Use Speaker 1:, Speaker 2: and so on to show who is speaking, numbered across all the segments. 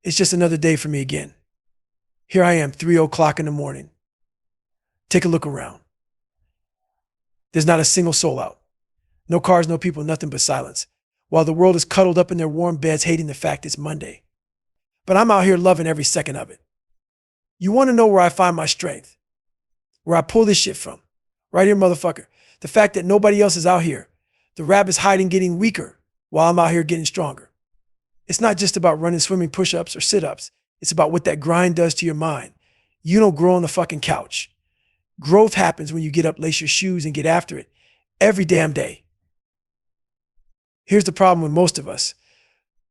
Speaker 1: It's just another day for me again. Here I am, 3 o'clock in the morning. Take a look around. There's not a single soul out. No cars, no people, nothing but silence. While the world is cuddled up in their warm beds, hating the fact it's Monday. But I'm out here loving every second of it. You want to know where I find my strength? Where I pull this shit from? Right here, motherfucker. The fact that nobody else is out here. The rap is hiding, getting weaker, while I'm out here getting stronger. It's not just about running, swimming, push-ups, or sit-ups. It's about what that grind does to your mind. You don't grow on the fucking couch. Growth happens when you get up, lace your shoes, and get after it every damn day. Here's the problem with most of us.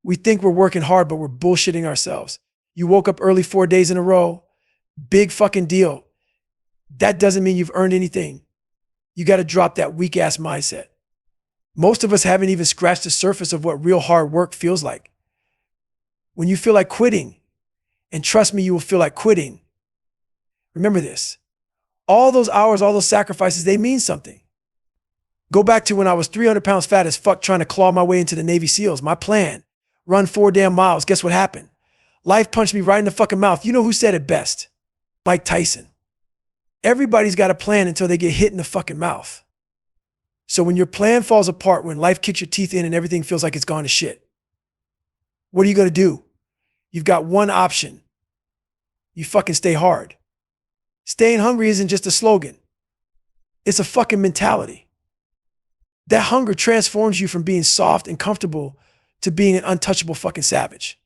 Speaker 1: We think we're working hard, but we're bullshitting ourselves. You woke up early 4 days in a row. Big fucking deal. That doesn't mean you've earned anything. You got to drop that weak ass mindset. Most of us haven't even scratched the surface of what real hard work feels like. When you feel like quitting, and trust me, you will feel like quitting. Remember this. All those hours, all those sacrifices, they mean something. Go back to when I was 300 pounds fat as fuck trying to claw my way into the Navy SEALs. My plan, run 4 damn miles. Guess what happened? Life punched me right in the fucking mouth. You know who said it best? Mike Tyson. Everybody's got a plan until they get hit in the fucking mouth. So when your plan falls apart, when life kicks your teeth in and everything feels like it's gone to shit, what are you going to do? You've got one option. You fucking stay hard. Staying hungry isn't just a slogan. It's a fucking mentality. That hunger transforms you from being soft and comfortable to being an untouchable fucking savage.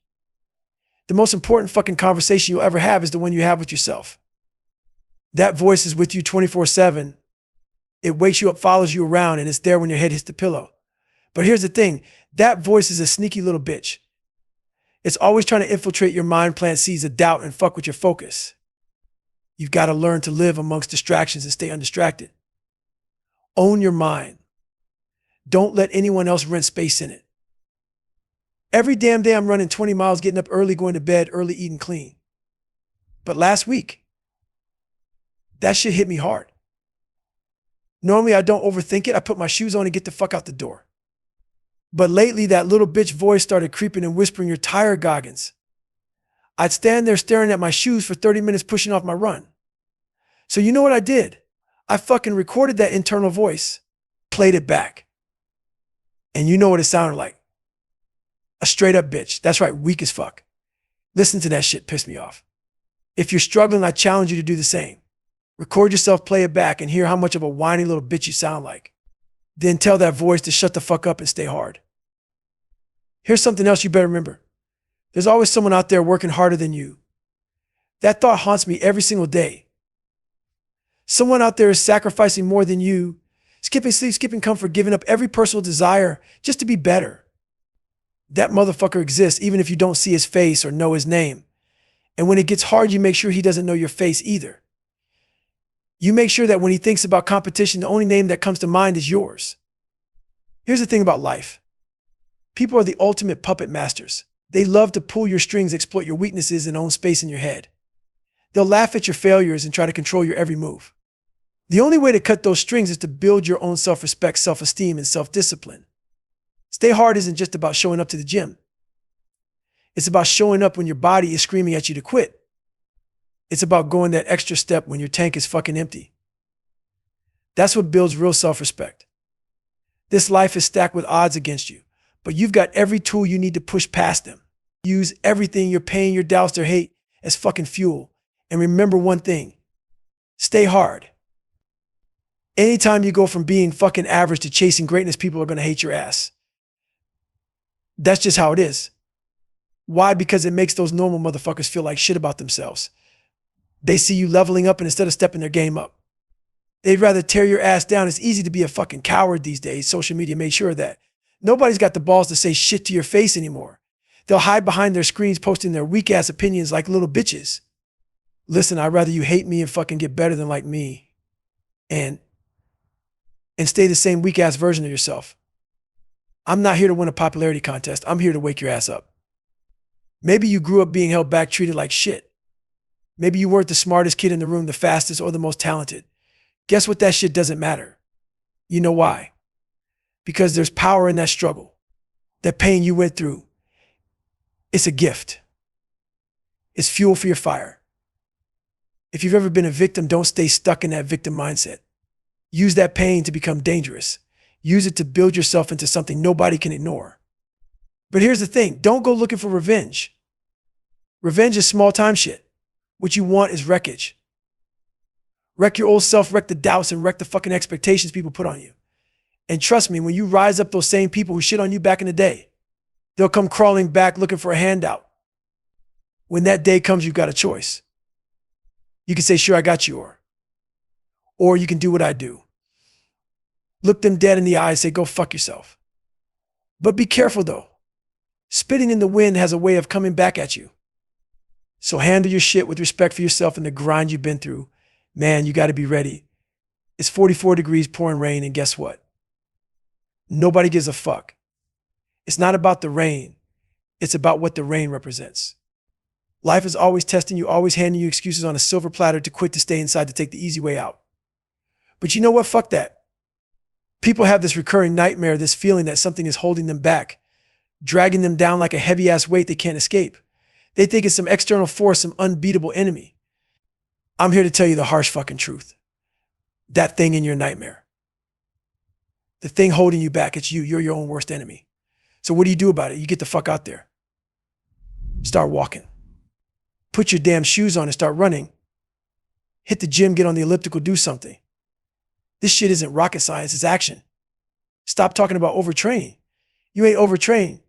Speaker 1: The most important fucking conversation you'll ever have is the one you have with yourself. That voice is with you 24/7. It wakes you up, follows you around, and it's there when your head hits the pillow. But here's the thing. That voice is a sneaky little bitch. It's always trying to infiltrate your mind, plant seeds of doubt, and fuck with your focus. You've got to learn to live amongst distractions and stay undistracted. Own your mind. Don't let anyone else rent space in it. Every damn day I'm running 20 miles, getting up early, going to bed early, eating clean. But last week, that shit hit me hard. Normally I don't overthink it. I put my shoes on and get the fuck out the door. But lately that little bitch voice started creeping and whispering, "You're tired, Goggins." I'd stand there staring at my shoes for 30 minutes pushing off my run. So you know what I did? I fucking recorded that internal voice, played it back. And you know what it sounded like? A straight up bitch. That's right, weak as fuck. Listen to that shit, pissed me off. If you're struggling, I challenge you to do the same. Record yourself, play it back, and hear how much of a whiny little bitch you sound like. Then tell that voice to shut the fuck up and stay hard. Here's something else you better remember. There's always someone out there working harder than you. That thought haunts me every single day. Someone out there is sacrificing more than you, skipping sleep, skipping comfort, giving up every personal desire just to be better. That motherfucker exists even if you don't see his face or know his name. And when it gets hard, you make sure he doesn't know your face either. You make sure that when he thinks about competition, the only name that comes to mind is yours. Here's the thing about life. People are the ultimate puppet masters. They love to pull your strings, exploit your weaknesses, and own space in your head. They'll laugh at your failures and try to control your every move. The only way to cut those strings is to build your own self-respect, self-esteem, and self-discipline. Stay hard isn't just about showing up to the gym. It's about showing up when your body is screaming at you to quit. It's about going that extra step when your tank is fucking empty. That's what builds real self-respect. This life is stacked with odds against you, but you've got every tool you need to push past them. Use everything, your pain, your doubts, their hate as fucking fuel. And remember one thing, stay hard. Anytime you go from being fucking average to chasing greatness, people are going to hate your ass. That's just how it is. Why? Because it makes those normal motherfuckers feel like shit about themselves. They see you leveling up and instead of stepping their game up, they'd rather tear your ass down. It's easy to be a fucking coward these days. Social media made sure of that. Nobody's got the balls to say shit to your face anymore. They'll hide behind their screens posting their weak ass opinions like little bitches. Listen, I'd rather you hate me and fucking get better than like me and stay the same weak ass version of yourself. I'm not here to win a popularity contest. I'm here to wake your ass up. Maybe you grew up being held back, treated like shit. Maybe you weren't the smartest kid in the room, the fastest, or the most talented. Guess what? That shit doesn't matter. You know why? Because there's power in that struggle. That pain you went through. It's a gift. It's fuel for your fire. If you've ever been a victim, don't stay stuck in that victim mindset. Use that pain to become dangerous. Use it to build yourself into something nobody can ignore. But here's the thing, don't go looking for revenge. Revenge is small time shit. What you want is wreckage. Wreck your old self, wreck the doubts, and wreck the fucking expectations people put on you. And trust me, when you rise up those same people who shit on you back in the day, they'll come crawling back looking for a handout. When that day comes, you've got a choice. You can say, sure, I got you, or you can do what I do. Look them dead in the eye and say, go fuck yourself. But be careful though. Spitting in the wind has a way of coming back at you. So handle your shit with respect for yourself and the grind you've been through. Man, you got to be ready. It's 44 degrees, pouring rain, and guess what? Nobody gives a fuck. It's not about the rain. It's about what the rain represents. Life is always testing you, always handing you excuses on a silver platter to quit, to stay inside, to take the easy way out. But you know what? Fuck that. People have this recurring nightmare, this feeling that something is holding them back, dragging them down like a heavy-ass weight they can't escape. They think it's some external force, some unbeatable enemy. I'm here to tell you the harsh fucking truth. That thing in your nightmare. The thing holding you back, it's you. You're your own worst enemy. So what do you do about it? You get the fuck out there. Start walking. Put your damn shoes on and start running. Hit the gym, get on the elliptical, do something. This shit isn't rocket science, it's action. Stop talking about overtraining. You ain't overtrained.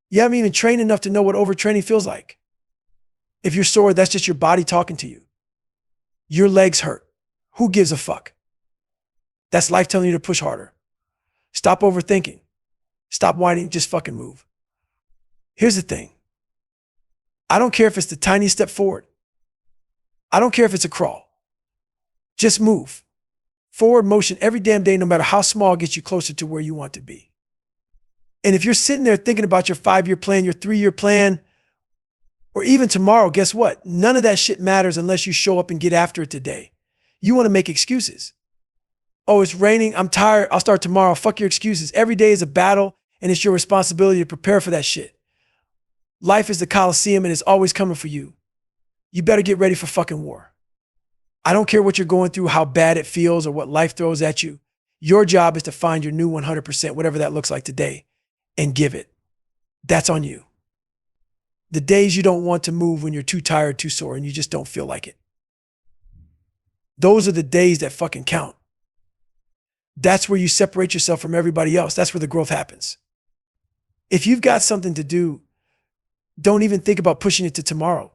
Speaker 1: You haven't even trained enough to know what overtraining feels like. If you're sore, that's just your body talking to you. Your legs hurt. Who gives a fuck? That's life telling you to push harder. Stop overthinking. Stop whining, just fucking move. Here's the thing. I don't care if it's the tiniest step forward. I don't care if it's a crawl. Just move. Forward motion every damn day, no matter how small, gets you closer to where you want to be. And if you're sitting there thinking about your 5-year plan, your 3-year plan, or even tomorrow, guess what? None of that shit matters unless you show up and get after it today. You want to make excuses. Oh, it's raining. I'm tired. I'll start tomorrow. Fuck your excuses. Every day is a battle, and it's your responsibility to prepare for that shit. Life is the Callousing, and it's always coming for you. You better get ready for fucking war. I don't care what you're going through, how bad it feels, or what life throws at you. Your job is to find your new 100%, whatever that looks like today, and give it. That's on you. The days you don't want to move when you're too tired, too sore, and you just don't feel like it. Those are the days that fucking count. That's where you separate yourself from everybody else. That's where the growth happens. If you've got something to do, don't even think about pushing it to tomorrow.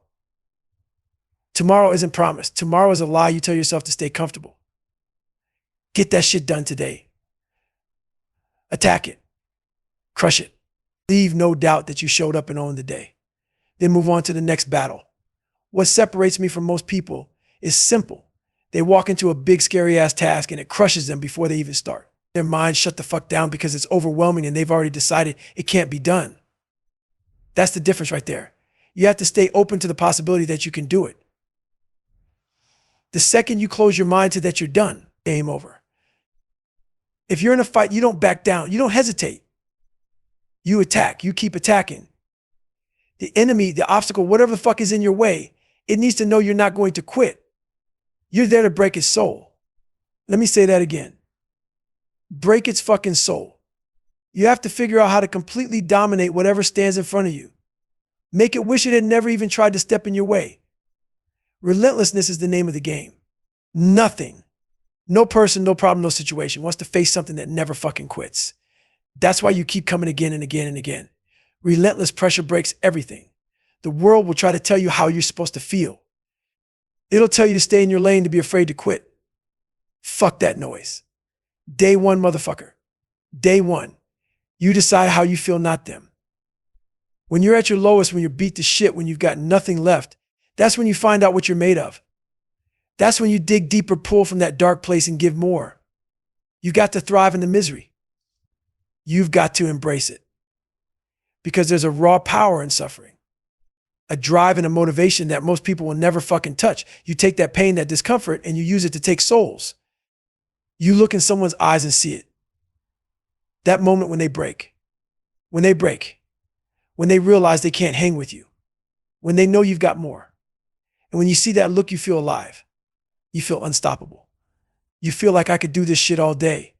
Speaker 1: Tomorrow isn't promised. Tomorrow is a lie you tell yourself to stay comfortable. Get that shit done today. Attack it. Crush it. Leave no doubt that you showed up and owned the day. Then move on to the next battle. What separates me from most people is simple. They walk into a big scary ass task and it crushes them before they even start. Their minds shut the fuck down because it's overwhelming and they've already decided it can't be done. That's the difference right there. You have to stay open to the possibility that you can do it. The second you close your mind to that you're done, game over. If you're in a fight, you don't back down. You don't hesitate. You attack. You keep attacking. The enemy, the obstacle, whatever the fuck is in your way, it needs to know you're not going to quit. You're there to break its soul. Let me say that again. Break its fucking soul. You have to figure out how to completely dominate whatever stands in front of you. Make it wish it had never even tried to step in your way. Relentlessness is the name of the game. Nothing, no person, no problem, no situation wants to face something that never fucking quits. That's why you keep coming again and again and again. Relentless pressure breaks everything. The world will try to tell you how you're supposed to feel. It'll tell you to stay in your lane, to be afraid to quit. Fuck that noise. Day one, motherfucker. Day one. You decide how you feel, not them. When you're at your lowest, when you're beat to shit, when you've got nothing left, that's when you find out what you're made of. That's when you dig deeper, pull from that dark place and give more. You've got to thrive in the misery. You've got to embrace it. Because there's a raw power in suffering. A drive and a motivation that most people will never fucking touch. You take that pain, that discomfort, and you use it to take souls. You look in someone's eyes and see it. That moment when they break. When they break. When they realize they can't hang with you. when they know you've got more. And when you see that look, you feel alive. You feel unstoppable. You feel like I could do this shit all day.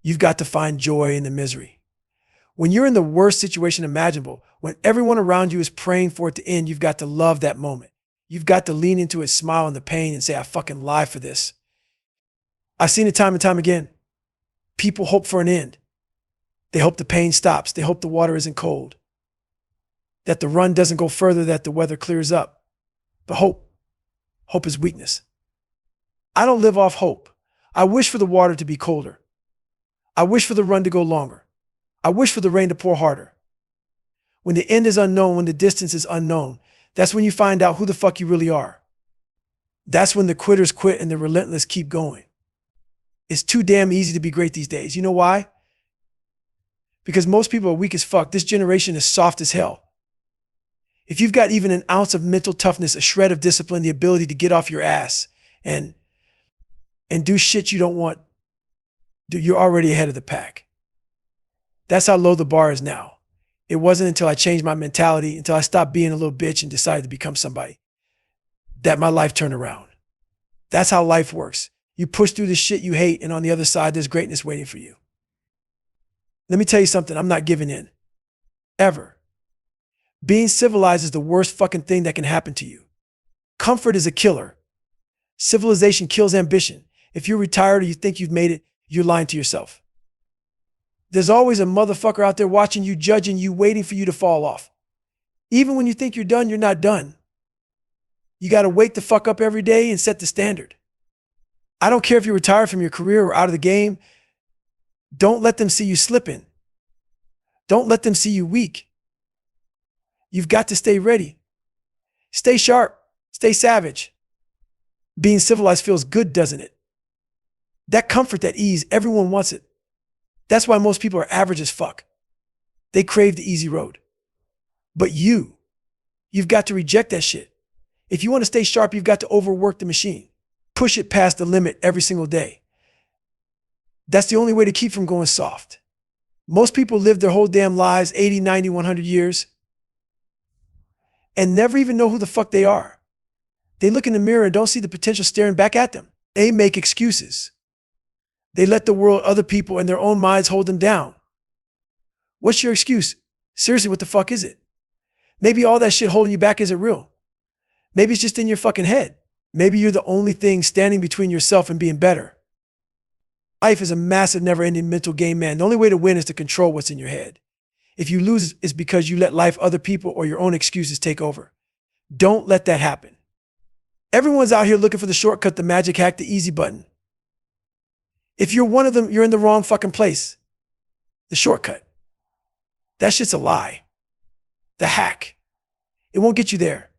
Speaker 1: You've got to find joy in the misery. When you're in the worst situation imaginable, when everyone around you is praying for it to end, you've got to love that moment. You've got to lean into it, smile in the pain, and say, I fucking live for this. I've seen it time and time again. People hope for an end. They hope the pain stops. They hope the water isn't cold, that the run doesn't go further, that the weather clears up. But hope is weakness. I don't live off hope. I wish for the water to be colder. I wish for the run to go longer. I wish for the rain to pour harder. When the end is unknown, when the distance is unknown, that's when you find out who the fuck you really are. That's when the quitters quit and the relentless keep going. It's too damn easy to be great these days. You know why? Because most people are weak as fuck. This generation is soft as hell. If you've got even an ounce of mental toughness, a shred of discipline, the ability to get off your ass and do shit you don't want, you're already ahead of the pack. That's how low the bar is now. It wasn't until I changed my mentality, until I stopped being a little bitch and decided to become somebody, that my life turned around. That's how life works. You push through the shit you hate, and on the other side, there's greatness waiting for you. Let me tell you something, I'm not giving in. Ever. Being civilized is the worst fucking thing that can happen to you. Comfort is a killer. Civilization kills ambition. If you're retired or you think you've made it, you're lying to yourself. There's always a motherfucker out there watching you, judging you, waiting for you to fall off. Even when you think you're done, you're not done. You got to wake the fuck up every day and set the standard. I don't care if you're retired from your career or out of the game. Don't let them see you slipping. Don't let them see you weak. You've got to stay ready. Stay sharp. Stay savage. Being civilized feels good, doesn't it? That comfort, that ease, everyone wants it. That's why most people are average as fuck. They crave the easy road. But you've got to reject that shit. If you want to stay sharp, you've got to overwork the machine. Push it past the limit every single day. That's the only way to keep from going soft. Most people live their whole damn lives, 80, 90, 100 years, and never even know who the fuck they are. They look in the mirror and don't see the potential staring back at them. They make excuses. They let the world, other people, and their own minds hold them down. What's your excuse? Seriously, what the fuck is it? Maybe all that shit holding you back isn't real. Maybe it's just in your fucking head. Maybe you're the only thing standing between yourself and being better. Life is a massive, never-ending mental game, man. The only way to win is to control what's in your head. If you lose, it's because you let life, other people, or your own excuses take over. Don't let that happen. Everyone's out here looking for the shortcut, the magic hack, the easy button. If you're one of them, you're in the wrong fucking place. The shortcut. That shit's a lie. The hack. It won't get you there.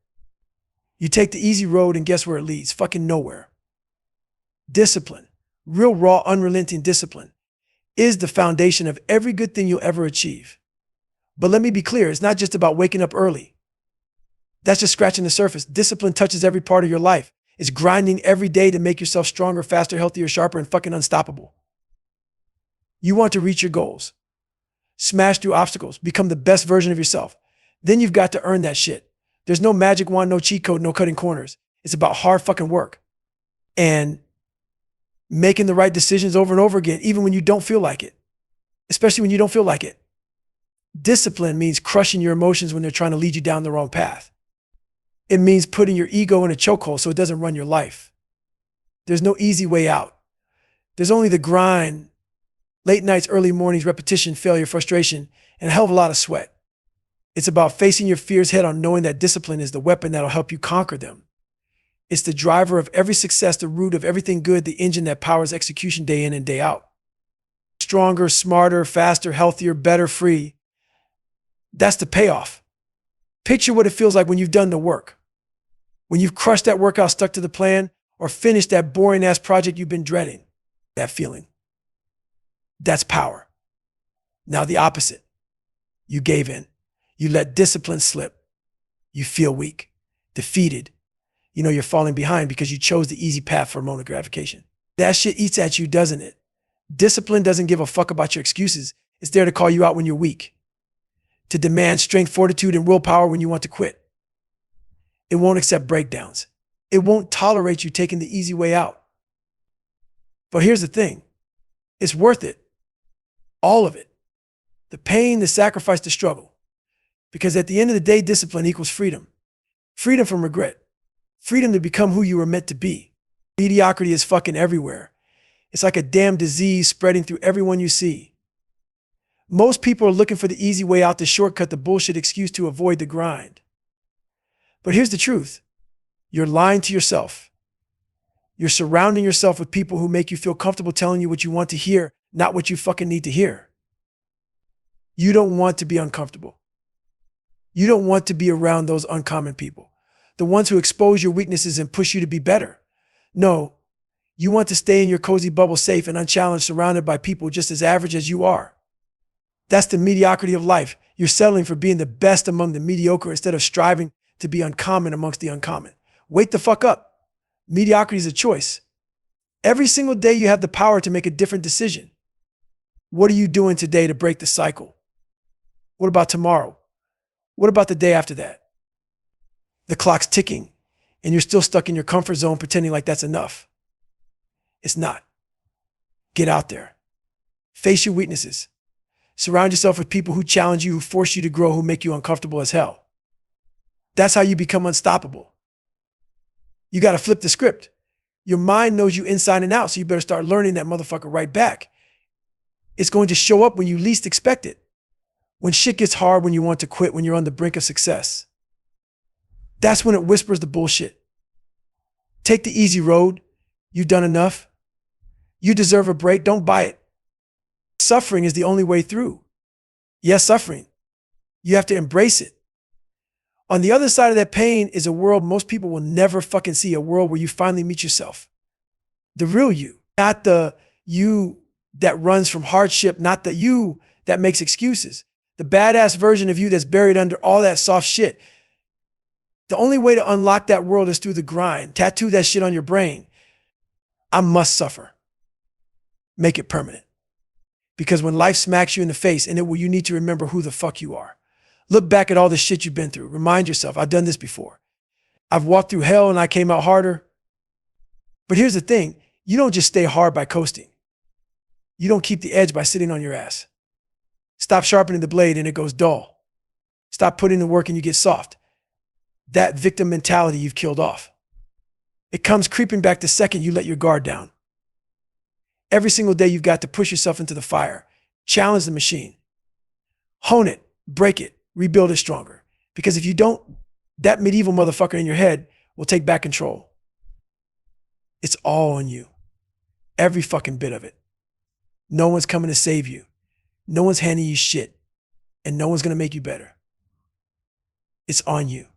Speaker 1: You take the easy road and guess where it leads? Fucking nowhere. Discipline, real raw, unrelenting discipline, is the foundation of every good thing you'll ever achieve. But let me be clear, it's not just about waking up early. That's just scratching the surface. Discipline touches every part of your life. It's grinding every day to make yourself stronger, faster, healthier, sharper, and fucking unstoppable. You want to reach your goals, smash through obstacles, become the best version of yourself. Then you've got to earn that shit. There's no magic wand, no cheat code, no cutting corners. It's about hard fucking work and making the right decisions over and over again, even when you don't feel like it, especially when you don't feel like it. Discipline means crushing your emotions when they're trying to lead you down the wrong path. It means putting your ego in a chokehold so it doesn't run your life. There's no easy way out. There's only the grind, late nights, early mornings, repetition, failure, frustration, and a hell of a lot of sweat. It's about facing your fears head on, knowing that discipline is the weapon that'll help you conquer them. It's the driver of every success, the root of everything good, the engine that powers execution day in and day out. Stronger, smarter, faster, healthier, better, free. That's the payoff. Picture what it feels like when you've done the work. When you've crushed that workout, stuck to the plan, or finished that boring ass project you've been dreading. That feeling. That's power. Now the opposite. You gave in. You let discipline slip. You feel weak, defeated. You know you're falling behind because you chose the easy path for moment gratification. That shit eats at you, doesn't it? Discipline doesn't give a fuck about your excuses. It's there to call you out when you're weak, to demand strength, fortitude, and willpower when you want to quit. It won't accept breakdowns. It won't tolerate you taking the easy way out. But here's the thing. It's worth it. All of it. The pain, the sacrifice, the struggle. Because at the end of the day, discipline equals freedom. Freedom from regret. Freedom to become who you were meant to be. Mediocrity is fucking everywhere. It's like a damn disease spreading through everyone you see. Most people are looking for the easy way out, the shortcut, the bullshit excuse to avoid the grind. But here's the truth. You're lying to yourself. You're surrounding yourself with people who make you feel comfortable telling you what you want to hear, not what you fucking need to hear. You don't want to be uncomfortable. You don't want to be around those uncommon people, the ones who expose your weaknesses and push you to be better. No, you want to stay in your cozy bubble, safe and unchallenged, surrounded by people just as average as you are. That's the mediocrity of life. You're settling for being the best among the mediocre instead of striving to be uncommon amongst the uncommon. Wake the fuck up. Mediocrity is a choice. Every single day you have the power to make a different decision. What are you doing today to break the cycle? What about tomorrow? What about the day after that? The clock's ticking and you're still stuck in your comfort zone pretending like that's enough. It's not. Get out there. Face your weaknesses. Surround yourself with people who challenge you, who force you to grow, who make you uncomfortable as hell. That's how you become unstoppable. You got to flip the script. Your mind knows you inside and out, so you better start learning that motherfucker right back. It's going to show up when you least expect it. When shit gets hard, when you want to quit, when you're on the brink of success. That's when it whispers the bullshit. Take the easy road. You've done enough. You deserve a break. Don't buy it. Suffering is the only way through. Yes, suffering. You have to embrace it. On the other side of that pain is a world most people will never fucking see, a world where you finally meet yourself. The real you, not the you that runs from hardship, not the you that makes excuses. The badass version of you that's buried under all that soft shit. The only way to unlock that world is through the grind. Tattoo that shit on your brain. I must suffer. Make it permanent. Because when life smacks you in the face, and it will, you need to remember who the fuck you are. Look back at all the shit you've been through. Remind yourself, I've done this before. I've walked through hell and I came out harder. But here's the thing. You don't just stay hard by coasting. You don't keep the edge by sitting on your ass. Stop sharpening the blade and it goes dull. Stop putting in the work and you get soft. That victim mentality you've killed off. It comes creeping back the second you let your guard down. Every single day you've got to push yourself into the fire. Challenge the machine. Hone it, break it, rebuild it stronger. Because if you don't, that medieval motherfucker in your head will take back control. It's all on you. Every fucking bit of it. No one's coming to save you. No one's handing you shit. And no one's going to make you better. It's on you.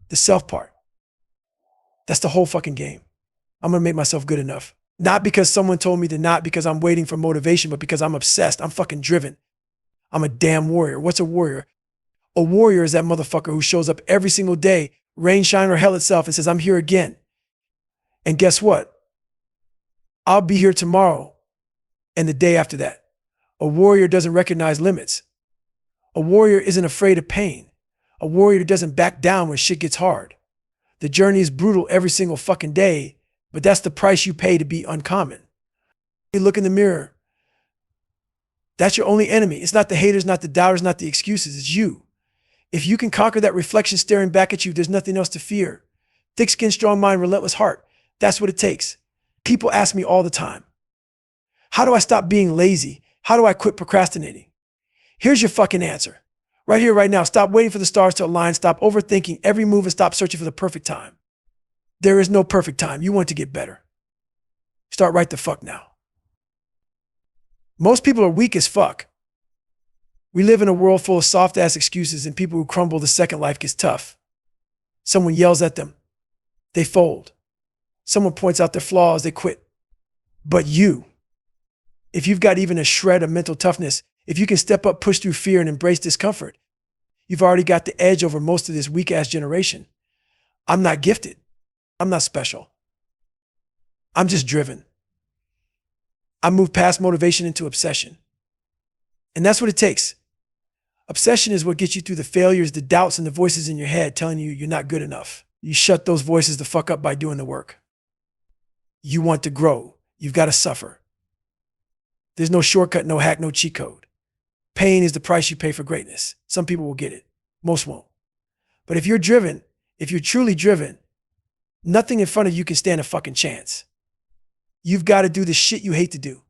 Speaker 1: The self part. That's the whole fucking game. I'm going to make myself good enough. Not because someone told me to, not because I'm waiting for motivation, but because I'm obsessed. I'm fucking driven. I'm a damn warrior. What's a warrior? A warrior is that motherfucker who shows up every single day, rain, shine, or hell itself, and says, I'm here again. And guess what? I'll be here tomorrow and the day after that. A warrior doesn't recognize limits. A warrior isn't afraid of pain. A warrior doesn't back down when shit gets hard. The journey is brutal every single fucking day, but that's the price you pay to be uncommon. You look in the mirror. That's your only enemy. It's not the haters, not the doubters, not the excuses. It's you. If you can conquer that reflection staring back at you, there's nothing else to fear. Thick skin, strong mind, relentless heart. That's what it takes. People ask me all the time, how do I stop being lazy? How do I quit procrastinating? Here's your fucking answer. Right here, right now. Stop waiting for the stars to align. Stop overthinking every move and stop searching for the perfect time. There is no perfect time. You want to get better. Start right the fuck now. Most people are weak as fuck. We live in a world full of soft-ass excuses and people who crumble the second life gets tough. Someone yells at them. They fold. Someone points out their flaws. They quit. But you, if you've got even a shred of mental toughness, if you can step up, push through fear, and embrace discomfort, you've already got the edge over most of this weak-ass generation. I'm not gifted. I'm not special. I'm just driven. I moved past motivation into obsession. And that's what it takes. Obsession is what gets you through the failures, the doubts, and the voices in your head telling you you're not good enough. You shut those voices the fuck up by doing the work. You want to grow. You've got to suffer. There's no shortcut, no hack, no cheat code. Pain is the price you pay for greatness. Some people will get it. Most won't. But if you're driven, if you're truly driven, nothing in front of you can stand a fucking chance. You've got to do the shit you hate to do.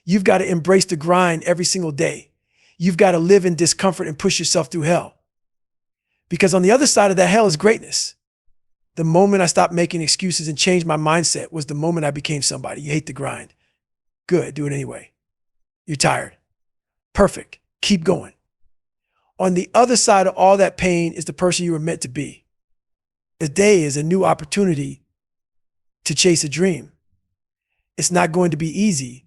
Speaker 1: You've got to embrace the grind every single day. You've got to live in discomfort and push yourself through hell. Because on the other side of that hell is greatness. The moment I stopped making excuses and changed my mindset was the moment I became somebody. You hate the grind. Good, do it anyway. You're tired. Perfect. Keep going. On the other side of all that pain is the person you were meant to be. Today is a new opportunity to chase a dream. It's not going to be easy.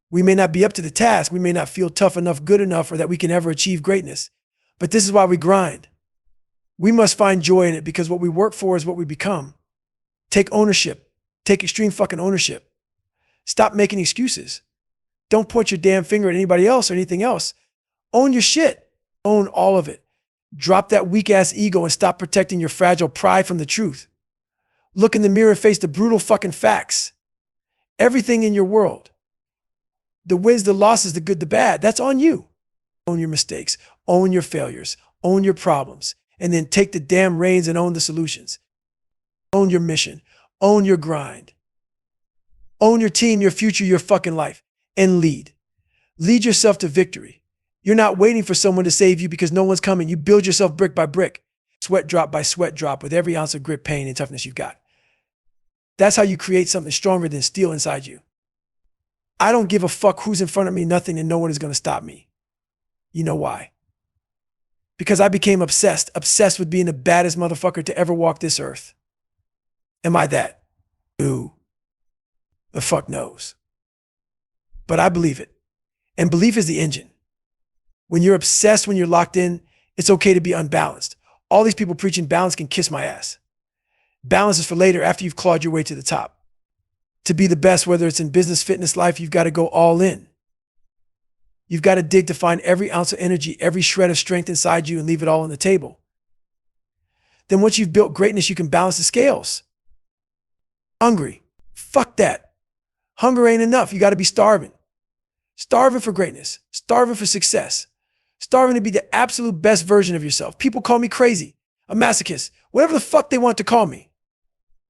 Speaker 1: We may not be up to the task. We may not feel tough enough, good enough, or that we can ever achieve greatness. But this is why we grind. We must find joy in it because what we work for is what we become. Take ownership. Take extreme fucking ownership. Stop making excuses. Don't point your damn finger at anybody else or anything else. Own your shit. Own all of it. Drop that weak-ass ego and stop protecting your fragile pride from the truth. Look in the mirror and face the brutal fucking facts. Everything in your world, the wins, the losses, the good, the bad, that's on you. Own your mistakes. Own your failures. Own your problems. And then take the damn reins and own the solutions. Own your mission. Own your grind. Own your team, your future, your fucking life. And lead. Lead yourself to victory. You're not waiting for someone to save you because no one's coming. You build yourself brick by brick, sweat drop by sweat drop with every ounce of grit, pain, and toughness you've got. That's how you create something stronger than steel inside you. I don't give a fuck who's in front of me, nothing, and no one is going to stop me. You know why? Because I became obsessed with being the baddest motherfucker to ever walk this earth. Am I that? Who the fuck knows? But I believe it. And belief is the engine. When you're obsessed, when you're locked in, it's okay to be unbalanced. All these people preaching balance can kiss my ass. Balance is for later after you've clawed your way to the top. To be the best, whether it's in business, fitness, life, you've got to go all in. You've got to dig to find every ounce of energy, every shred of strength inside you and leave it all on the table. Then once you've built greatness, you can balance the scales. Hungry. Fuck that. Hunger ain't enough. You got to be starving. Starving for greatness. Starving for success. Starving to be the absolute best version of yourself. People call me crazy, a masochist, whatever the fuck they want to call me.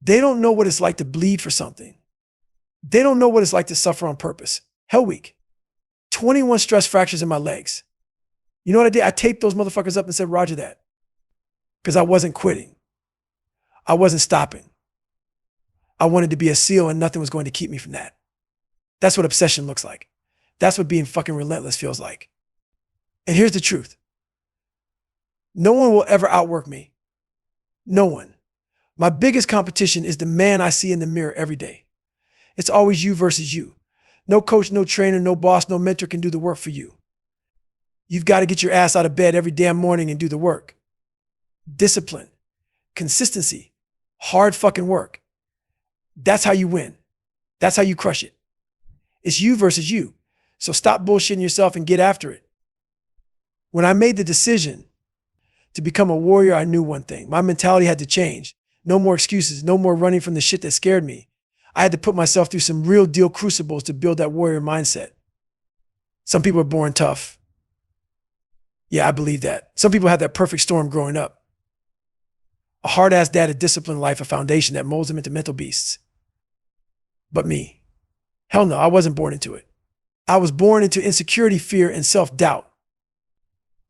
Speaker 1: They don't know what it's like to bleed for something. They don't know what it's like to suffer on purpose. Hell week. 21 stress fractures in my legs. You know what I did? I taped those motherfuckers up and said, Roger that. Because I wasn't quitting. I wasn't stopping. I wanted to be a SEAL and nothing was going to keep me from that. That's what obsession looks like. That's what being fucking relentless feels like. And here's the truth. No one will ever outwork me. No one. My biggest competition is the man I see in the mirror every day. It's always you versus you. No coach, no trainer, no boss, no mentor can do the work for you. You've got to get your ass out of bed every damn morning and do the work. Discipline, consistency, hard fucking work. That's how you win. That's how you crush it. It's you versus you. So stop bullshitting yourself and get after it. When I made the decision to become a warrior, I knew one thing. My mentality had to change. No more excuses, no more running from the shit that scared me. I had to put myself through some real deal crucibles to build that warrior mindset. Some people are born tough. Yeah, I believe that. Some people have that perfect storm growing up. A hard-ass dad, a disciplined life, a foundation that molds them into mental beasts. But me, hell no, I wasn't born into it. I was born into insecurity, fear, and self-doubt.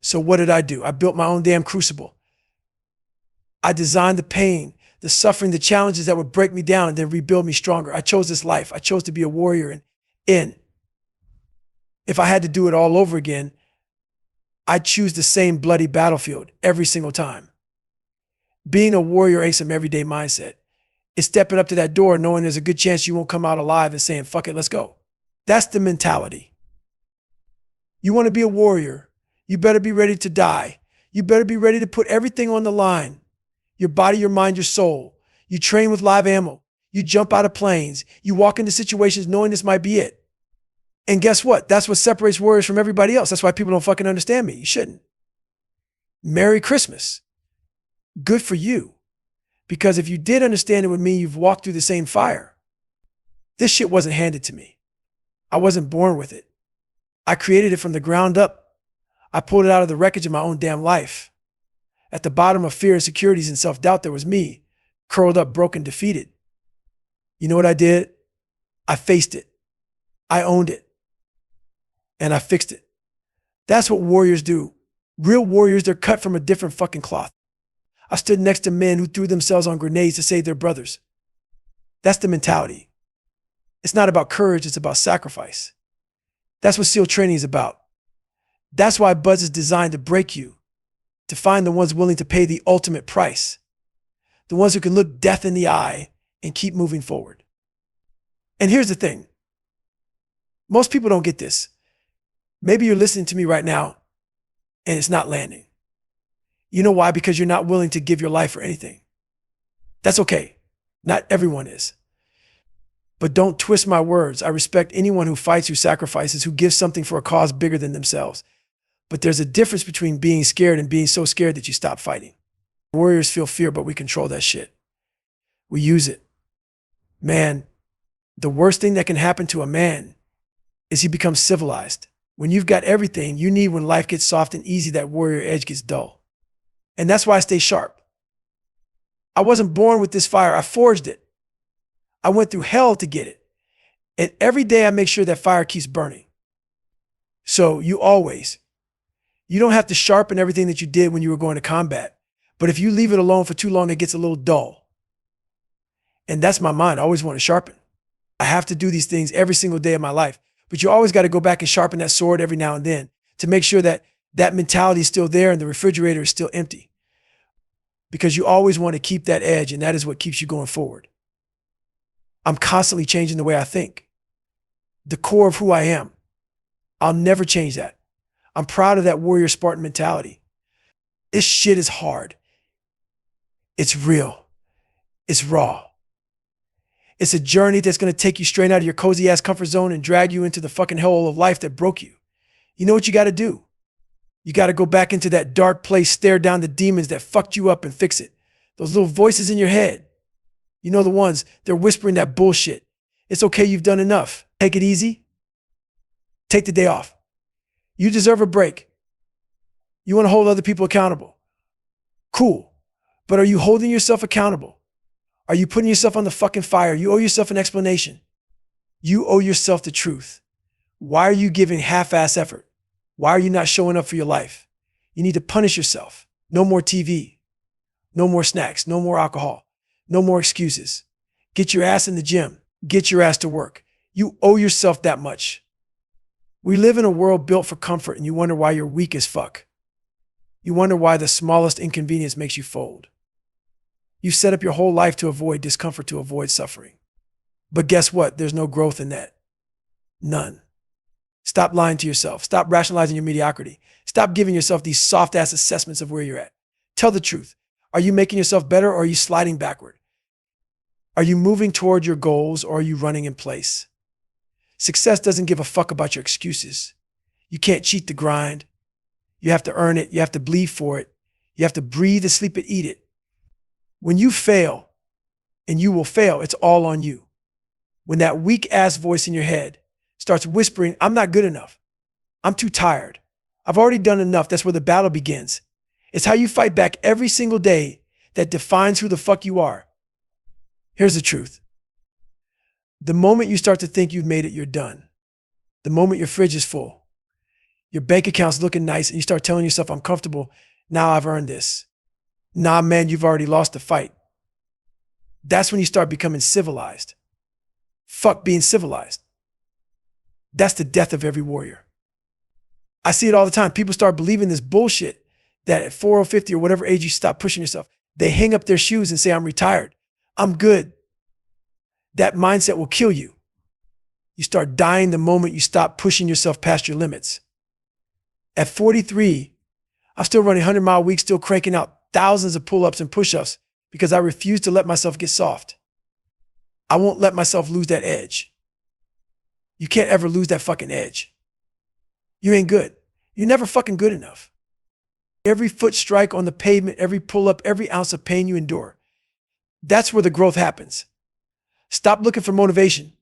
Speaker 1: So what did I do? I built my own damn crucible. I designed the pain, the suffering, the challenges that would break me down and then rebuild me stronger. I chose this life. I chose to be a warrior. And if I had to do it all over again, I'd choose the same bloody battlefield every single time. Being a warrior ain't some everyday mindset. It's stepping up to that door knowing there's a good chance you won't come out alive and saying, fuck it, let's go. That's the mentality. You want to be a warrior, you better be ready to die. You better be ready to put everything on the line. Your body, your mind, your soul. You train with live ammo. You jump out of planes. You walk into situations knowing this might be it. And guess what? That's what separates warriors from everybody else. That's why people don't fucking understand me. You shouldn't. Merry Christmas. Good for you. Because if you did understand it would mean you've walked through the same fire. This shit wasn't handed to me. I wasn't born with it. I created it from the ground up. I pulled it out of the wreckage of my own damn life. At the bottom of fear, insecurities, and self-doubt, there was me, curled up, broken, defeated. You know what I did? I faced it. I owned it. And I fixed it. That's what warriors do. Real warriors, they're cut from a different fucking cloth. I stood next to men who threw themselves on grenades to save their brothers. That's the mentality. It's not about courage, it's about sacrifice. That's what SEAL training is about. That's why Buzz is designed to break you, to find the ones willing to pay the ultimate price, the ones who can look death in the eye and keep moving forward. And here's the thing. Most people don't get this. Maybe you're listening to me right now and it's not landing. You know why? Because you're not willing to give your life for anything. That's okay. Not everyone is. But don't twist my words. I respect anyone who fights, who sacrifices, who gives something for a cause bigger than themselves. But there's a difference between being scared and being so scared that you stop fighting. Warriors feel fear, but we control that shit. We use it. Man, the worst thing that can happen to a man is he becomes civilized. When you've got everything you need when life gets soft and easy, that warrior edge gets dull. And that's why I stay sharp. I wasn't born with this fire. I forged it. I went through hell to get it. And every day I make sure that fire keeps burning. So you don't have to sharpen everything that you did when you were going to combat. But if you leave it alone for too long, it gets a little dull. And that's my mind. I always want to sharpen. I have to do these things every single day of my life. But you always got to go back and sharpen that sword every now and then to make sure that that mentality is still there and the refrigerator is still empty. Because you always want to keep that edge, and that is what keeps you going forward. I'm constantly changing the way I think. The core of who I am. I'll never change that. I'm proud of that warrior Spartan mentality. This shit is hard. It's real. It's raw. It's a journey that's going to take you straight out of your cozy ass comfort zone and drag you into the fucking hell of life that broke you. You know what you got to do? You got to go back into that dark place, stare down the demons that fucked you up and fix it. Those little voices in your head. You know the ones, they're whispering that bullshit. It's okay, you've done enough. Take it easy. Take the day off. You deserve a break. You want to hold other people accountable. Cool. But are you holding yourself accountable? Are you putting yourself on the fucking fire? You owe yourself an explanation. You owe yourself the truth. Why are you giving half-ass effort? Why are you not showing up for your life? You need to punish yourself. No more TV. No more snacks. No more alcohol. No more excuses. Get your ass in the gym. Get your ass to work. You owe yourself that much. We live in a world built for comfort, and you wonder why you're weak as fuck. You wonder why the smallest inconvenience makes you fold. You've set up your whole life to avoid discomfort, to avoid suffering. But guess what? There's no growth in that. None. Stop lying to yourself. Stop rationalizing your mediocrity. Stop giving yourself these soft-ass assessments of where you're at. Tell the truth. Are you making yourself better, or are you sliding backward? Are you moving toward your goals, or are you running in place? Success doesn't give a fuck about your excuses. You can't cheat the grind. You have to earn it. You have to bleed for it. You have to breathe and sleep and eat it. When you fail, and you will fail, it's all on you. When that weak-ass voice in your head starts whispering, I'm not good enough. I'm too tired. I've already done enough. That's where the battle begins. It's how you fight back every single day that defines who the fuck you are. Here's the truth. The moment you start to think you've made it, you're done. The moment your fridge is full, your bank account's looking nice, and you start telling yourself, I'm comfortable, now I've earned this. Nah, man, you've already lost the fight. That's when you start becoming civilized. Fuck being civilized. That's the death of every warrior. I see it all the time. People start believing this bullshit that at 40 or 50 or whatever age you stop pushing yourself, they hang up their shoes and say, I'm retired. I'm good. That mindset will kill you. You start dying the moment you stop pushing yourself past your limits. At 43, I'm still running 100-mile weeks, still cranking out thousands of pull-ups and push-ups because I refuse to let myself get soft. I won't let myself lose that edge. You can't ever lose that fucking edge. You ain't good. You're never fucking good enough. Every foot strike on the pavement, every pull-up, every ounce of pain you endure. That's where the growth happens. Stop looking for motivation.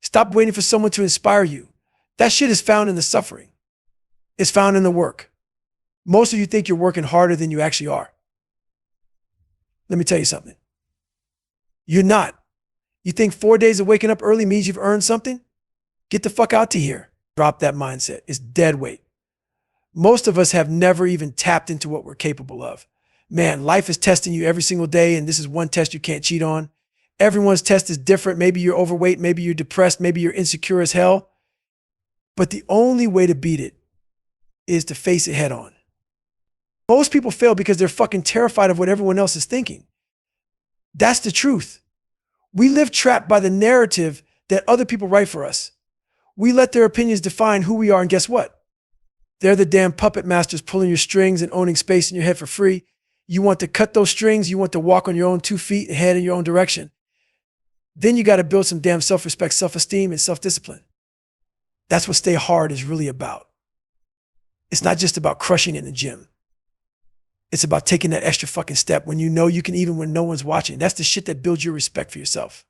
Speaker 1: Stop waiting for someone to inspire you. That shit is found in the suffering. It's found in the work. Most of you think you're working harder than you actually are. Let me tell you something. You're not. You think 4 days of waking up early means you've earned something? Get the fuck out to here. Drop that mindset. It's dead weight. Most of us have never even tapped into what we're capable of. Man, life is testing you every single day, and this is one test you can't cheat on. Everyone's test is different. Maybe you're overweight, maybe you're depressed, maybe you're insecure as hell. But the only way to beat it is to face it head on. Most people fail because they're fucking terrified of what everyone else is thinking. That's the truth. We live trapped by the narrative that other people write for us. We let their opinions define who we are, and guess what? They're the damn puppet masters pulling your strings and owning space in your head for free. You want to cut those strings, you want to walk on your own 2 feet and head in your own direction. Then you got to build some damn self-respect, self-esteem, and self-discipline. That's what stay hard is really about. It's not just about crushing in the gym. It's about taking that extra fucking step when you know you can, even when no one's watching. That's the shit that builds your respect for yourself.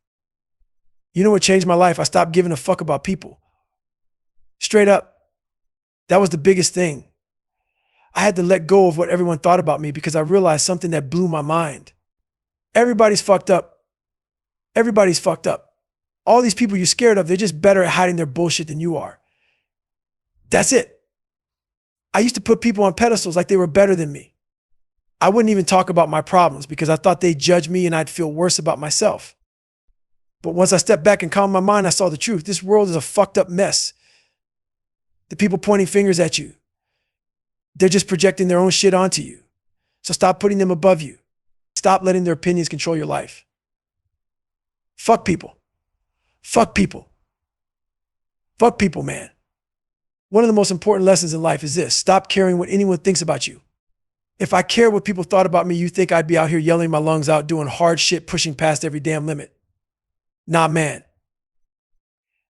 Speaker 1: You know what changed my life? I stopped giving a fuck about people. Straight up. That was the biggest thing. I had to let go of what everyone thought about me because I realized something that blew my mind. Everybody's fucked up. Everybody's fucked up. All these people you're scared of, they're just better at hiding their bullshit than you are. That's it. I used to put people on pedestals like they were better than me. I wouldn't even talk about my problems because I thought they'd judge me and I'd feel worse about myself. But once I stepped back and calmed my mind, I saw the truth. This world is a fucked up mess. The people pointing fingers at you, they're just projecting their own shit onto you. So stop putting them above you. Stop letting their opinions control your life. Fuck people. Fuck people. Fuck people, man. One of the most important lessons in life is this: stop caring what anyone thinks about you. If I cared what people thought about me, you think I'd be out here yelling my lungs out, doing hard shit, pushing past every damn limit. Nah, man.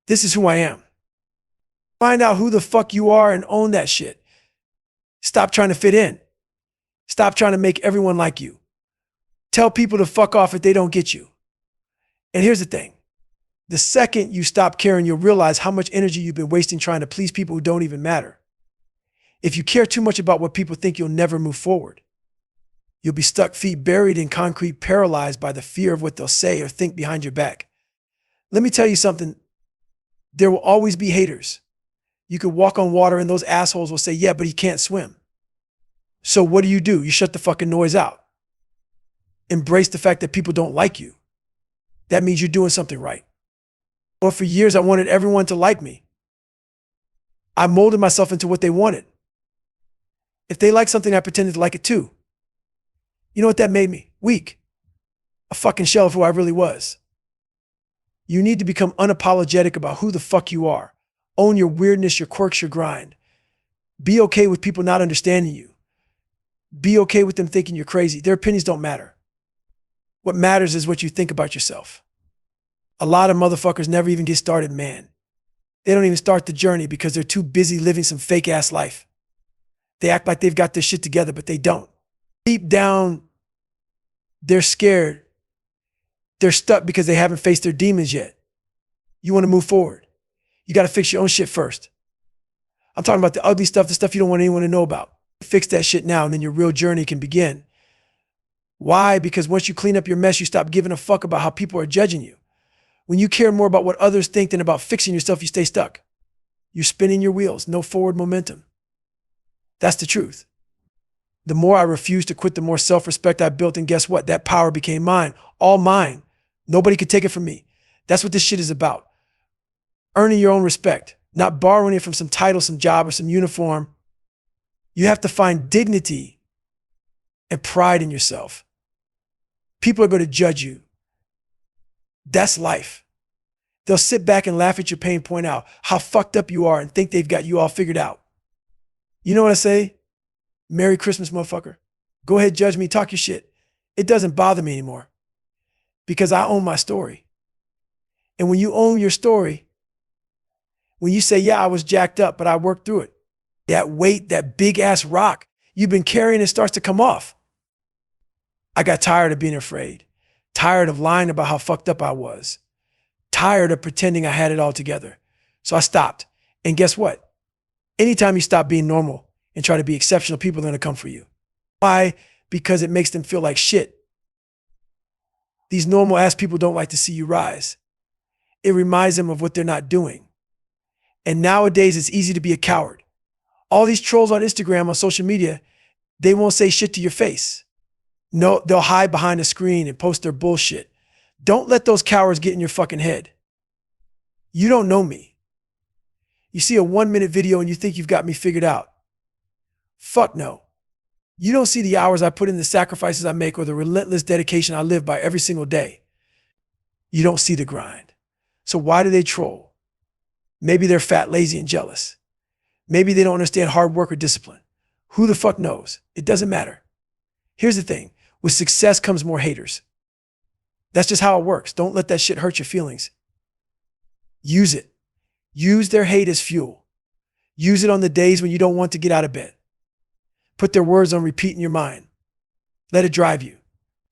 Speaker 1: This is who I am. Find out who the fuck you are and own that shit. Stop trying to fit in. Stop trying to make everyone like you. Tell people to fuck off if they don't get you. And here's the thing. The second you stop caring, you'll realize how much energy you've been wasting trying to please people who don't even matter. If you care too much about what people think, you'll never move forward. You'll be stuck, feet buried in concrete, paralyzed by the fear of what they'll say or think behind your back. Let me tell you something. There will always be haters. You could walk on water and those assholes will say, yeah, but he can't swim. So what do? You shut the fucking noise out. Embrace the fact that people don't like you. That means you're doing something right. Well, for years, I wanted everyone to like me. I molded myself into what they wanted. If they liked something, I pretended to like it too. You know what that made me? Weak. A fucking shell of who I really was. You need to become unapologetic about who the fuck you are. Own your weirdness, your quirks, your grind. Be okay with people not understanding you. Be okay with them thinking you're crazy. Their opinions don't matter. What matters is what you think about yourself. A lot of motherfuckers never even get started, man. They don't even start the journey because they're too busy living some fake ass life. They act like they've got their shit together, but they don't. Deep down, they're scared. They're stuck because they haven't faced their demons yet. You want to move forward. You got to fix your own shit first. I'm talking about the ugly stuff, the stuff you don't want anyone to know about. Fix that shit now, and then your real journey can begin. Why? Because once you clean up your mess, you stop giving a fuck about how people are judging you. When you care more about what others think than about fixing yourself, you stay stuck. You're spinning your wheels, no forward momentum. That's the truth. The more I refused to quit, the more self-respect I built, and guess what? That power became mine, all mine. Nobody could take it from me. That's what this shit is about. Earning your own respect, not borrowing it from some title, some job, or some uniform. You have to find dignity and pride in yourself. People are going to judge you. That's life. They'll sit back and laugh at your pain, point out how fucked up you are, and think they've got you all figured out. You know what I say? Merry Christmas, motherfucker. Go ahead, judge me, talk your shit. It doesn't bother me anymore because I own my story. And when you own your story, when you say, yeah, I was jacked up, but I worked through it, that weight, that big ass rock, you've been carrying it starts to come off. I got tired of being afraid, tired of lying about how fucked up I was, tired of pretending I had it all together. So I stopped. And guess what? Anytime you stop being normal and try to be exceptional, people are going to come for you. Why? Because it makes them feel like shit. These normal ass people don't like to see you rise. It reminds them of what they're not doing. And nowadays, it's easy to be a coward. All these trolls on Instagram, on social media, they won't say shit to your face. No, they'll hide behind a screen and post their bullshit. Don't let those cowards get in your fucking head. You don't know me. You see a 1-minute video and you think you've got me figured out. Fuck no. You don't see the hours I put in, the sacrifices I make, or the relentless dedication I live by every single day. You don't see the grind. So why do they troll? Maybe they're fat, lazy, and jealous. Maybe they don't understand hard work or discipline. Who the fuck knows? It doesn't matter. Here's the thing. With success comes more haters. That's just how it works. Don't let that shit hurt your feelings. Use it. Use their hate as fuel. Use it on the days when you don't want to get out of bed. Put their words on repeat in your mind. Let it drive you.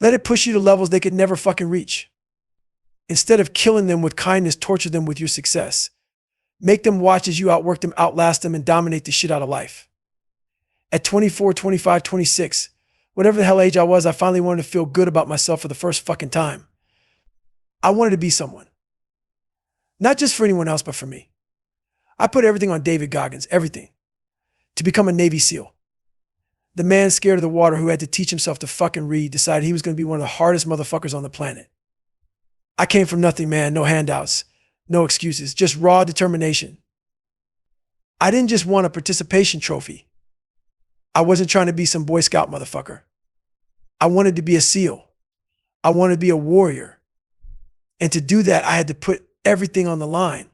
Speaker 1: Let it push you to levels they could never fucking reach. Instead of killing them with kindness, torture them with your success. Make them watch as you outwork them, outlast them, and dominate the shit out of life. At 24, 25, 26, whatever the hell age I was, I finally wanted to feel good about myself for the first fucking time. I wanted to be someone. Not just for anyone else, but for me. I put everything on David Goggins, everything, to become a Navy SEAL. The man scared of the water who had to teach himself to fucking read decided he was going to be one of the hardest motherfuckers on the planet. I came from nothing, man. No handouts, no excuses, just raw determination. I didn't just want a participation trophy. I wasn't trying to be some Boy Scout motherfucker. I wanted to be a SEAL. I wanted to be a warrior. And to do that, I had to put everything on the line.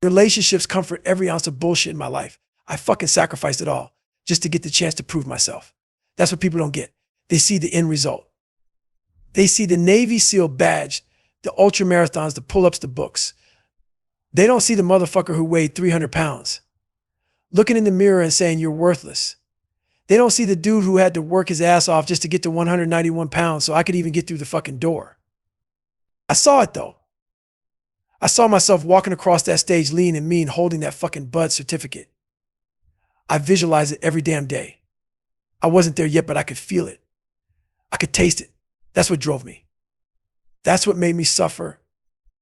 Speaker 1: Relationships comfort every ounce of bullshit in my life. I fucking sacrificed it all just to get the chance to prove myself. That's what people don't get. They see the end result. They see the Navy SEAL badge, the ultra marathons, the pull-ups, the books. They don't see the motherfucker who weighed 300 pounds, looking in the mirror and saying, you're worthless. They don't see the dude who had to work his ass off just to get to 191 pounds so I could even get through the fucking door. I saw it though. I saw myself walking across that stage lean and mean, holding that fucking Bud certificate. I visualize it every damn day. I wasn't there yet, but I could feel it. I could taste it. That's what drove me. That's what made me suffer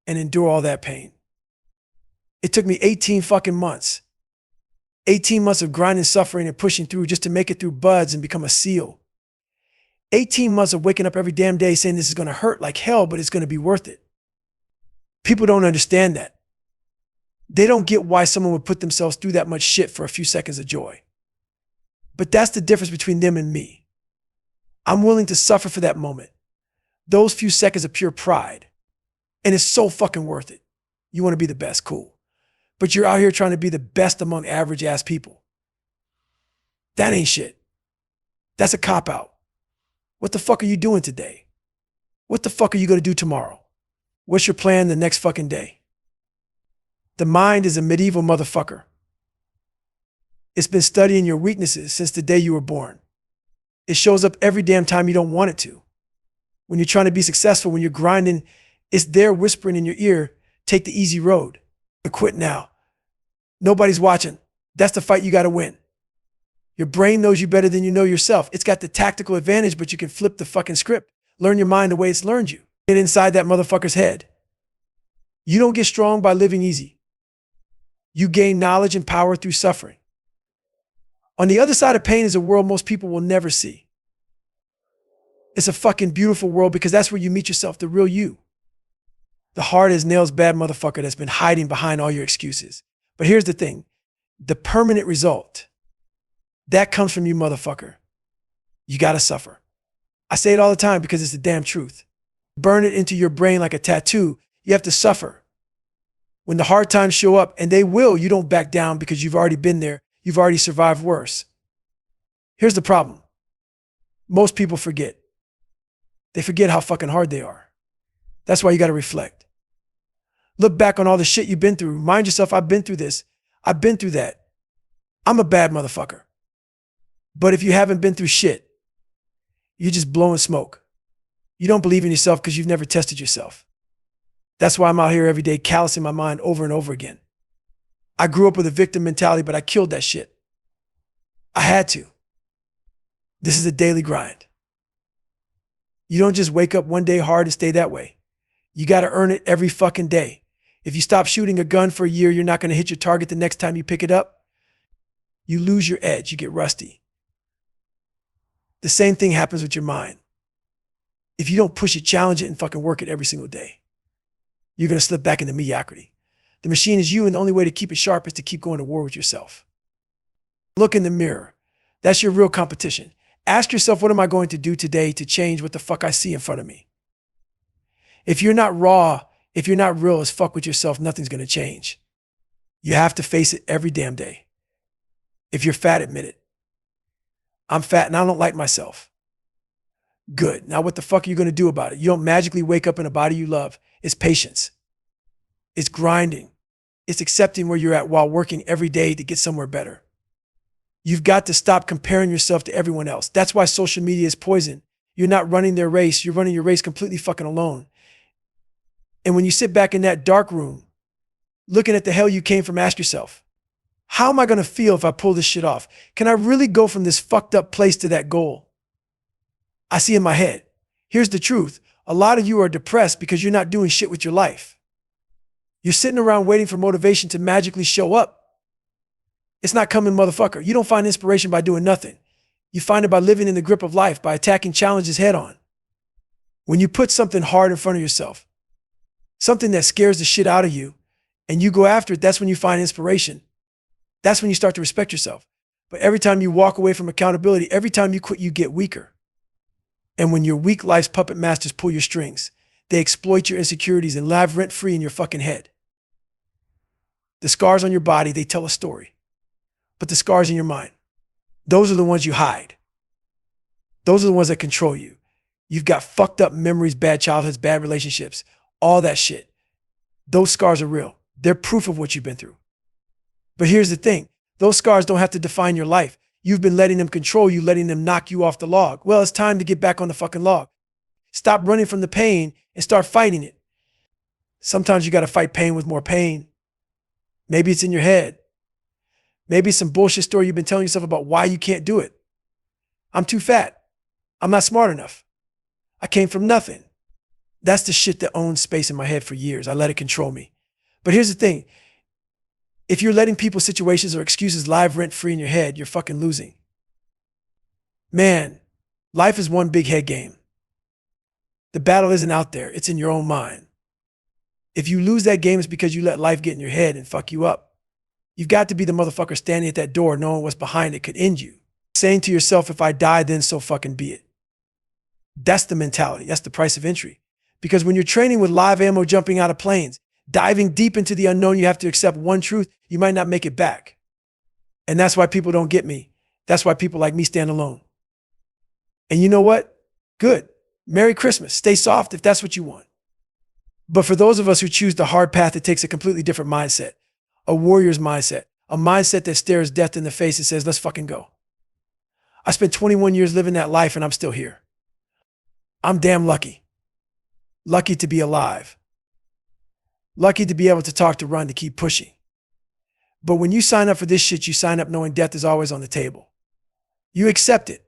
Speaker 1: and endure all that pain. It took me 18 fucking months. 18 months of grinding, suffering, and pushing through just to make it through buds and become a SEAL. 18 months of waking up every damn day saying this is going to hurt like hell, but it's going to be worth it. People don't understand that. They don't get why someone would put themselves through that much shit for a few seconds of joy. But that's the difference between them and me. I'm willing to suffer for that moment. Those few seconds of pure pride. And it's so fucking worth it. You want to be the best, cool. But you're out here trying to be the best among average ass people. That ain't shit. That's a cop-out. What the fuck are you doing today? What the fuck are you going to do tomorrow? What's your plan the next fucking day? The mind is a medieval motherfucker. It's been studying your weaknesses since the day you were born. It shows up every damn time you don't want it to. When you're trying to be successful, when you're grinding, it's there whispering in your ear, take the easy road. Quit now. Nobody's watching. That's the fight you got to win. Your brain knows you better than you know yourself. It's got the tactical advantage, but you can flip the fucking script. Learn your mind the way it's learned you. Get inside that motherfucker's head. You don't get strong by living easy. You gain knowledge and power through suffering. On the other side of pain is a world most people will never see. It's a fucking beautiful world because that's where you meet yourself, the real you. The hard as nails bad motherfucker that's been hiding behind all your excuses. But here's the thing. The permanent result, that comes from you, motherfucker. You gotta suffer. I say it all the time because it's the damn truth. Burn it into your brain like a tattoo. You have to suffer. When the hard times show up, and they will, you don't back down because you've already been there. You've already survived worse. Here's the problem. Most people forget. They forget how fucking hard they are. That's why you gotta reflect. Look back on all the shit you've been through. Remind yourself, I've been through this. I've been through that. I'm a bad motherfucker. But if you haven't been through shit, you're just blowing smoke. You don't believe in yourself because you've never tested yourself. That's why I'm out here every day callousing my mind over and over again. I grew up with a victim mentality, but I killed that shit. I had to. This is a daily grind. You don't just wake up one day hard and stay that way. You got to earn it every fucking day. If you stop shooting a gun for a year, you're not going to hit your target the next time you pick it up. You lose your edge. You get rusty. The same thing happens with your mind. If you don't push it, challenge it, and fucking work it every single day, you're going to slip back into mediocrity. The machine is you, and the only way to keep it sharp is to keep going to war with yourself. Look in the mirror. That's your real competition. Ask yourself, what am I going to do today to change what the fuck I see in front of me? If you're not raw, if you're not real as fuck with yourself, nothing's going to change. You have to face it every damn day. If you're fat, admit it. I'm fat and I don't like myself. Good. Now what the fuck are you going to do about it? You don't magically wake up in a body you love. It's patience. It's grinding. It's accepting where you're at while working every day to get somewhere better. You've got to stop comparing yourself to everyone else. That's why social media is poison. You're not running their race. You're running your race completely fucking alone. And when you sit back in that dark room, looking at the hell you came from, ask yourself, how am I going to feel if I pull this shit off? Can I really go from this fucked up place to that goal? I see in my head. Here's the truth. A lot of you are depressed because you're not doing shit with your life. You're sitting around waiting for motivation to magically show up. It's not coming, motherfucker. You don't find inspiration by doing nothing. You find it by living in the grip of life, by attacking challenges head on. When you put something hard in front of yourself, something that scares the shit out of you, and you go after it, that's when you find inspiration. That's when you start to respect yourself. But every time you walk away from accountability, every time you quit, you get weaker. And when your weak life's puppet masters pull your strings, they exploit your insecurities and live rent-free in your fucking head. The scars on your body, they tell a story. But the scars in your mind, those are the ones you hide. Those are the ones that control you. You've got fucked up memories, bad childhoods, bad relationships, all that shit. Those scars are real. They're proof of what you've been through. But here's the thing. Those scars don't have to define your life. You've been letting them control you, letting them knock you off the log. Well, it's time to get back on the fucking log. Stop running from the pain and start fighting it. Sometimes you got to fight pain with more pain. Maybe it's in your head. Maybe it's some bullshit story you've been telling yourself about why you can't do it. I'm too fat. I'm not smart enough. I came from nothing. That's the shit that owns space in my head for years. I let it control me. But here's the thing. If you're letting people, situations, or excuses live rent-free in your head, you're fucking losing. Man, life is one big head game. The battle isn't out there. It's in your own mind. If you lose that game, it's because you let life get in your head and fuck you up. You've got to be the motherfucker standing at that door knowing what's behind it could end you. Saying to yourself, if I die, then so fucking be it. That's the mentality. That's the price of entry. Because when you're training with live ammo jumping out of planes, diving deep into the unknown, you have to accept one truth. You might not make it back. And that's why people don't get me. That's why people like me stand alone. And you know what? Good. Merry Christmas. Stay soft if that's what you want. But for those of us who choose the hard path, it takes a completely different mindset. A warrior's mindset. A mindset that stares death in the face and says, let's fucking go. I spent 21 years living that life and I'm still here. I'm damn lucky. Lucky to be alive. Lucky to be able to talk, to run, to keep pushing. But when you sign up for this shit, you sign up knowing death is always on the table. You accept it.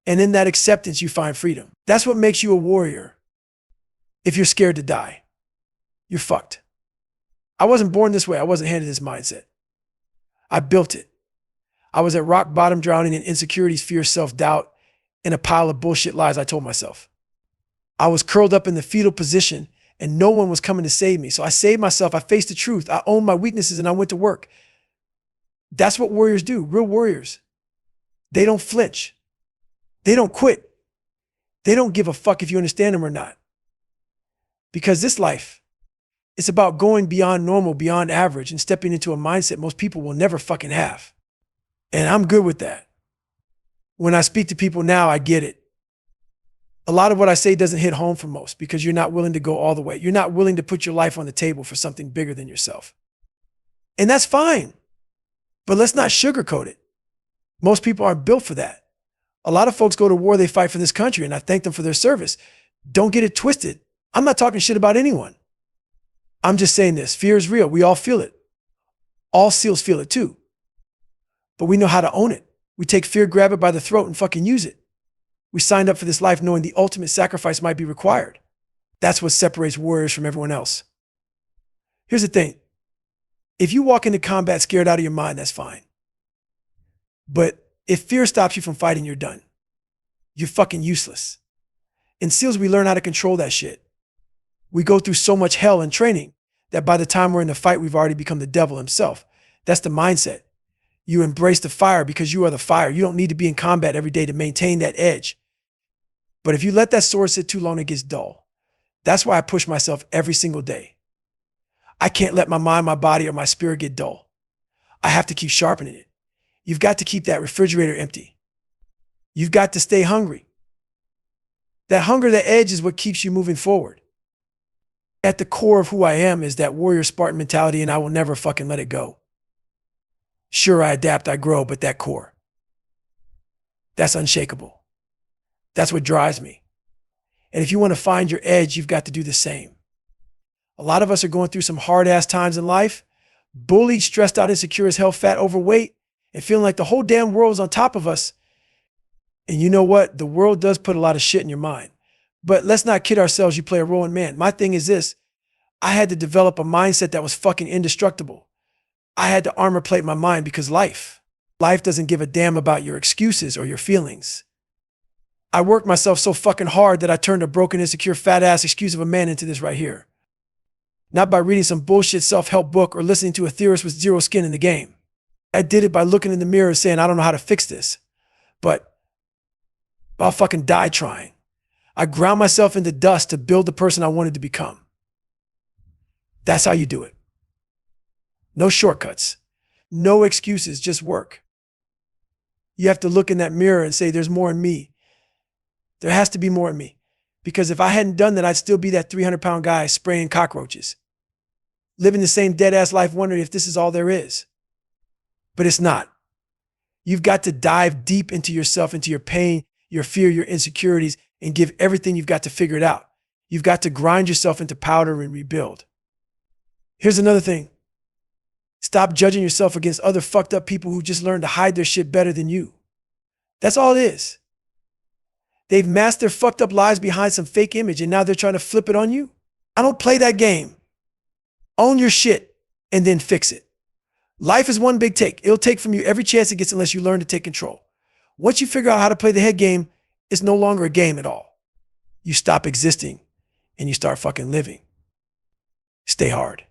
Speaker 1: And in that acceptance, you find freedom. That's what makes you a warrior. If you're scared to die, you're fucked. I wasn't born this way. I wasn't handed this mindset. I built it. I was at rock bottom, drowning in insecurities, fear, self-doubt, and a pile of bullshit lies I told myself. I was curled up in the fetal position and no one was coming to save me. So I saved myself. I faced the truth. I owned my weaknesses and I went to work. That's what warriors do. Real warriors. They don't flinch. They don't quit. They don't give a fuck if you understand them or not. Because this life, it's about going beyond normal, beyond average, and stepping into a mindset most people will never fucking have. And I'm good with that. When I speak to people now, I get it. A lot of what I say doesn't hit home for most because you're not willing to go all the way. You're not willing to put your life on the table for something bigger than yourself. And that's fine. But let's not sugarcoat it. Most people aren't built for that. A lot of folks go to war, they fight for this country, and I thank them for their service. Don't get it twisted. I'm not talking shit about anyone. I'm just saying this. Fear is real. We all feel it. All SEALs feel it too. But we know how to own it. We take fear, grab it by the throat, and fucking use it. We signed up for this life knowing the ultimate sacrifice might be required. That's what separates warriors from everyone else. Here's the thing. If you walk into combat scared out of your mind, that's fine. But if fear stops you from fighting, you're done. You're fucking useless. In SEALs, we learn how to control that shit. We go through so much hell in training that by the time we're in the fight, we've already become the devil himself. That's the mindset. You embrace the fire because you are the fire. You don't need to be in combat every day to maintain that edge. But if you let that sword sit too long, it gets dull. That's why I push myself every single day. I can't let my mind, my body, or my spirit get dull. I have to keep sharpening it. You've got to keep that refrigerator empty. You've got to stay hungry. That hunger, that edge is what keeps you moving forward. At the core of who I am is that warrior Spartan mentality, and I will never fucking let it go. Sure, I adapt, I grow, but that core, that's unshakable. That's what drives me. And if you want to find your edge, you've got to do the same. A lot of us are going through some hard-ass times in life, bullied, stressed out, insecure as hell, fat, overweight, and feeling like the whole damn world is on top of us. And you know what? The world does put a lot of shit in your mind. But let's not kid ourselves, you play a role in man. My thing is this. I had to develop a mindset that was fucking indestructible. I had to armor plate my mind because life doesn't give a damn about your excuses or your feelings. I worked myself so fucking hard that I turned a broken, insecure, fat-ass excuse of a man into this right here. Not by reading some bullshit self-help book or listening to a theorist with zero skin in the game. I did it by looking in the mirror and saying, I don't know how to fix this, but I'll fucking die trying. I ground myself into dust to build the person I wanted to become. That's how you do it. No shortcuts, no excuses, just work. You have to look in that mirror and say, there's more in me. There has to be more in me. Because if I hadn't done that, I'd still be that 300-pound guy spraying cockroaches, living the same dead-ass life wondering if this is all there is. But it's not. You've got to dive deep into yourself, into your pain, your fear, your insecurities, and give everything you've got to figure it out. You've got to grind yourself into powder and rebuild. Here's another thing. Stop judging yourself against other fucked up people who just learned to hide their shit better than you. That's all it is. They've masked their fucked up lives behind some fake image and now they're trying to flip it on you. I don't play that game. Own your shit and then fix it. Life is one big take. It'll take from you every chance it gets unless you learn to take control. Once you figure out how to play the head game, it's no longer a game at all. You stop existing and you start fucking living. Stay hard.